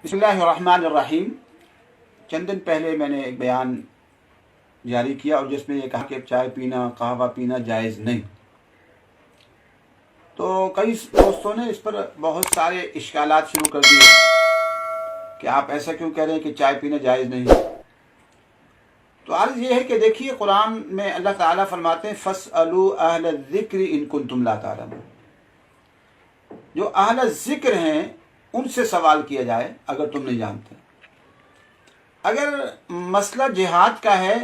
बिस्मिल्लाहिर्रहमानिर्रहीम। चंद दिन पहले मैंने एक बयान जारी किया और जिसमें ये कहा कि चाय पीना, कहवा पीना जायज़ नहीं। तो कई दोस्तों ने इस पर बहुत सारे इश्कालात शुरू कर दिए कि आप ऐसा क्यों कह रहे हैं कि चाय पीना जायज़ नहीं। तो अर्ज़ ये है कि देखिए, कुरान में अल्लाह ताला फरमाते हैं फस्अलू अहल ज़िक्र इन कुंतुम ला तालमून। जो अहल ज़िक्र हैं उनसे सवाल किया जाए अगर तुम नहीं जानते। अगर मसला जिहाद का है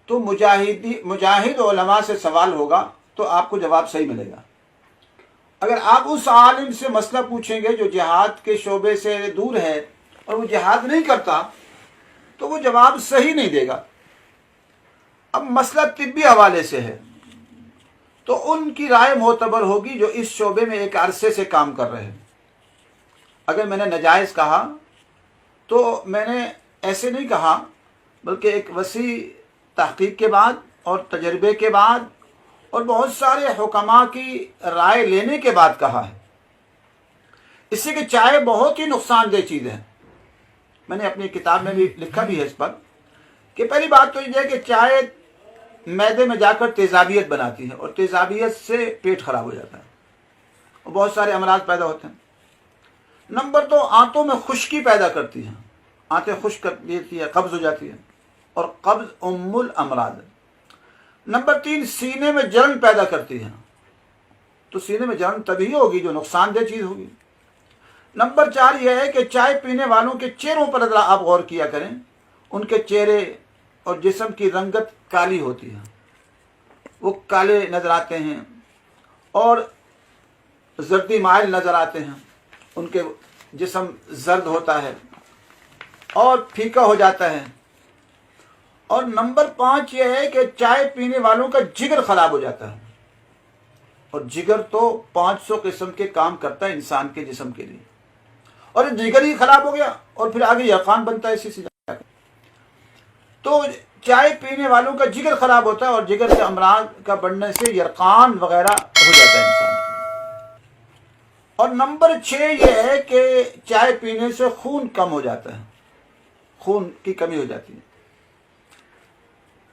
तो मुजाहिद उलमा से सवाल होगा तो आपको जवाब सही मिलेगा। अगर आप उस आलिम से मसला पूछेंगे जो जिहाद के शोबे से दूर है और वो जिहाद नहीं करता तो वो जवाब सही नहीं देगा। अब मसला तिब्बी हवाले से है तो उनकी राय मोतबर होगी जो इस शोबे में एक अरसे से काम कर रहे हैं। अगर मैंने नाजायज़ कहा तो मैंने ऐसे नहीं कहा, बल्कि एक वसी तहकीक के बाद और तजर्बे के बाद और बहुत सारे हुक्मा की राय लेने के बाद कहा है। इससे कि चाय बहुत ही नुकसानदेह चीज़ है। मैंने अपनी किताब में भी लिखा भी है इस पर कि पहली बात तो ये है कि चाय मैदे में जाकर तेज़ाबियत बनाती है और तेज़ाबियत से पेट खराब हो जाता है और बहुत सारे अमराज पैदा होते हैं। नंबर 2, आंतों में खुश्की पैदा करती है, आंतें खुश्क कर देती है, कब्ज़ हो जाती है और कब्ज़ उम्मुल अमराज है। नंबर 3, सीने में जलन पैदा करती है, तो सीने में जलन तभी होगी जो नुकसानदेह चीज़ होगी। नंबर 4 यह है कि चाय पीने वालों के चेहरों पर अगर आप गौर किया करें, उनके चेहरे और जिस्म की रंगत काली होती है, वो काले नज़र आते हैं और जर्दी माइल नज़र आते हैं, उनके जिस्म जर्द होता है और फीका हो जाता है। और नंबर 5 यह है कि चाय पीने वालों का जिगर खराब हो जाता है और जिगर तो 500 किस्म के काम करता है इंसान के जिस्म के लिए, और जिगर ही खराब हो गया और फिर आगे यकान बनता है इसी से जाकर। तो चाय पीने वालों का जिगर खराब होता है और जिगर के अमराज का बढ़ने से यकान वगैरह हो जाता है इंसान। और नंबर 6 यह है कि चाय पीने से खून कम हो जाता है, खून की कमी हो जाती है।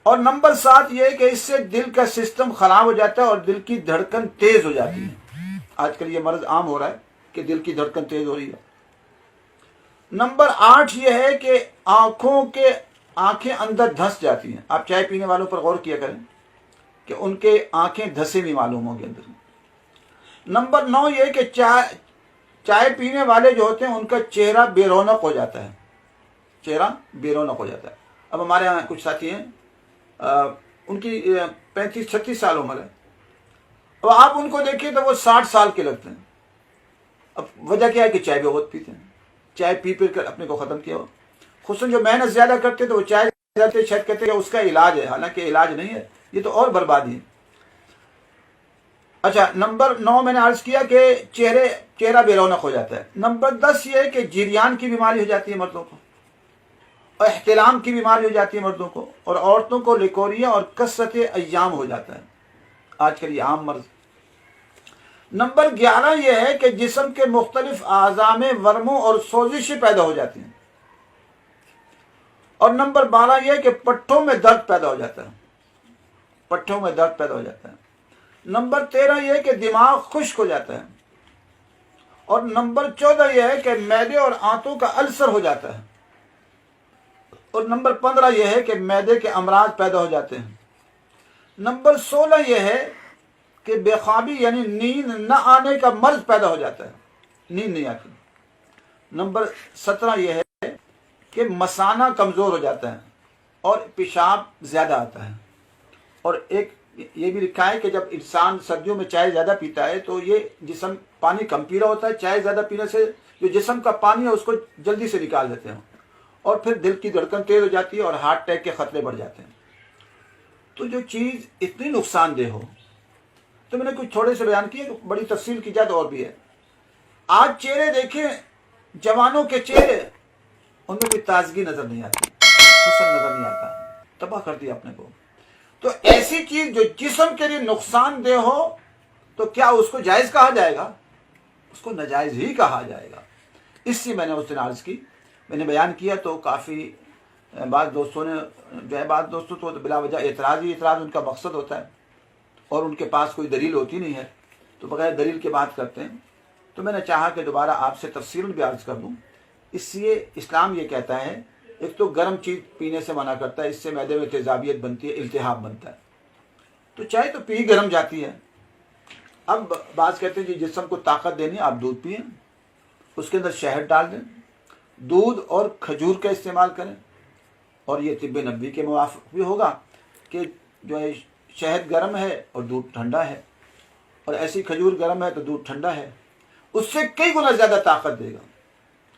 और नंबर 7 यह है कि इससे दिल का सिस्टम खराब हो जाता है और दिल की धड़कन तेज हो जाती है। आजकल ये मर्ज आम हो रहा है कि दिल की धड़कन तेज हो रही है। नंबर 8 यह है कि आंखें अंदर धंस जाती हैं। आप चाय पीने वालों पर गौर किया करें कि उनके आंखें धंसे भी मालूम होंगे अंदर। नंबर 9 ये कि चाय पीने वाले जो होते हैं उनका चेहरा बेरौनक हो जाता है, चेहरा बेरौनक हो जाता है। अब हमारे यहाँ कुछ साथी हैं, उनकी 35-36 साल उम्र है, अब आप उनको देखिए तो वो 60 साल के लगते हैं। अब वजह क्या है कि चाय बहुत पीते हैं, चाय पी कर अपने को ख़त्म किया हो। खुसूसन जो मेहनत ज़्यादा करते तो वो चाय शायद कहते हैं उसका इलाज है, हालांकि इलाज नहीं है, ये तो और बर्बादी है। अच्छा, नंबर 9 मैंने अर्ज किया कि चेहरा बेरौनक हो जाता है। नंबर 10 ये है कि जिरियान की बीमारी हो जाती है मर्दों को, और एहतिलाम की बीमारी हो जाती है मर्दों को, और औरतों को लिकोरिया और कसरत अय्याम हो जाता है, आजकल ये आम मर्ज। नंबर 11 यह है कि जिस्म के मुख्तलिफ आज़ा में वर्मों और सोजिशें पैदा हो जाती हैं। और नंबर 12 यह है कि पट्ठों में दर्द पैदा हो जाता है, पट्ठों में दर्द पैदा हो जाता है। नंबर 13 यह है कि दिमाग खुश्क हो जाता है। और नंबर 14 यह है कि मैदे और आंतों का अल्सर हो जाता है। और नंबर 15 यह है कि मैदे के अमराज पैदा हो जाते हैं। नंबर 16 यह है कि बेख्वाबी यानी नींद न आने का मर्ज पैदा हो जाता है, नींद नहीं आती। नंबर 17 यह है कि मसाना कमज़ोर हो जाता है और पेशाब ज़्यादा आता है। और एक ये भी लिखा है कि जब इंसान सर्दियों में चाय ज़्यादा पीता है तो ये जिस्म पानी कम पी रहा होता है, चाय ज़्यादा पीने से जो जिस्म का पानी है उसको जल्दी से निकाल देते हैं और फिर दिल की धड़कन तेज हो जाती है और हार्ट अटैक के खतरे बढ़ जाते हैं। तो जो चीज़ इतनी नुकसानदेह हो, तो मैंने कुछ थोड़े से बयान किए, बड़ी तफसील की जाए तो और भी है। आज चेहरे देखें, जवानों के चेहरे, उनमें कोई ताजगी नज़र नहीं आती, हुस्न नज़र नहीं आता, तबाह कर दिया अपने को। तो ऐसी चीज जो जिस्म के लिए नुकसानदेह हो तो क्या उसको जायज कहा जाएगा? उसको नाजायज ही कहा जाएगा। اس سے میں نے اس دن عرض کی، میں نے بیان کیا تو کافی بعض دوستوں نے جو ہے، بعض دوستوں تو بلا وجہ اعتراض ہی اعتراض ان کا مقصد ہوتا ہے، اور ان کے پاس کوئی دلیل ہوتی نہیں ہے تو بغیر دلیل کے بات کرتے ہیں. تو میں نے چاہا کہ دوبارہ آپ سے تفصیل بھی عرض کر دوں. اس لیے اسلام یہ کہتا ہے، ایک تو گرم چیز پینے سے منع کرتا ہے، اس سے معدے میں تیزابیت بنتی ہے، التہاب بنتا ہے. تو چائے تو پی گرم جاتی ہے. اب بعض کہتے ہیں جی جسم کو طاقت دینی، آپ دودھ پئیں، اس کے اندر شہد ڈال دیں، دودھ اور کھجور کا استعمال کریں. اور یہ طب نبوی کے موافق بھی ہوگا کہ جو ہے شہد گرم ہے اور دودھ ٹھنڈا ہے، اور ایسی کھجور گرم ہے تو دودھ ٹھنڈا ہے، اس سے کئی گنا زیادہ طاقت دے گا.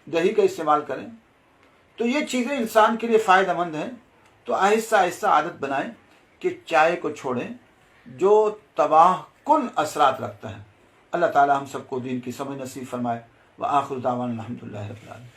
دہی کا استعمال کریں. تو یہ چیزیں انسان کے لیے فائدہ مند ہیں. تو آہستہ آہستہ عادت بنائیں کہ چائے کو چھوڑیں جو تباہ کن اثرات رکھتا ہے. اللہ تعالی ہم سب کو دین کی سمجھ نصیب فرمائے. وآخر دعوانا الحمدللہ رب العالمین.